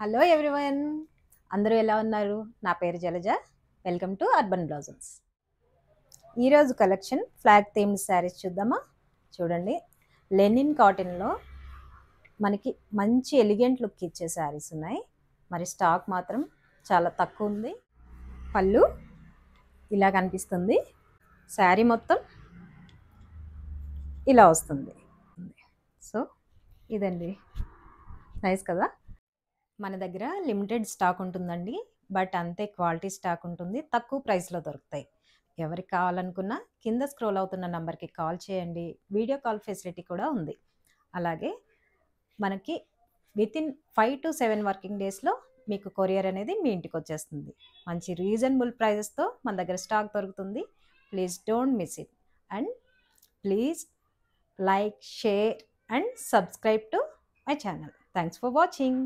Hello everyone, అందరూ ఎలా ఉన్నారు? నా పేరు Jalaja. Welcome to urban blossoms. ఈరోజు కలెక్షన్ ఫ్లాగ్ థీమ్డ్ శారీస్ చూద్దామా? చూడండి, లెనిన్ కాటన్లో మనకి మంచి ఎలిగెంట్ లుక్ ఇచ్చే శారీస్ ఉన్నాయి. మరి స్టాక్ మాత్రం చాలా తక్కువ ఉంది. పళ్ళు ఇలా కనిపిస్తుంది, శారీ మొత్తం ఇలా వస్తుంది. సో ఇదండి, నైస్ కదా. మన దగ్గర లిమిటెడ్ స్టాక్ ఉంటుందండి, బట్ అంతే క్వాలిటీ స్టాక్ ఉంటుంది, తక్కువ ప్రైస్లో దొరుకుతాయి. ఎవరికి కావాలనుకున్నా కింద స్క్రోల్ అవుతున్న నెంబర్కి కాల్ చేయండి. వీడియో కాల్ ఫెసిలిటీ కూడా ఉంది. అలాగే మనకి వితిన్ 5 to 7 వర్కింగ్ డేస్లో మీకు కొరియర్ అనేది మీ ఇంటికి వచ్చేస్తుంది. మంచి రీజనబుల్ ప్రైజెస్తో మన దగ్గర స్టాక్ దొరుకుతుంది. Please don't miss it. And please like, share and subscribe to my channel. Thanks for watching.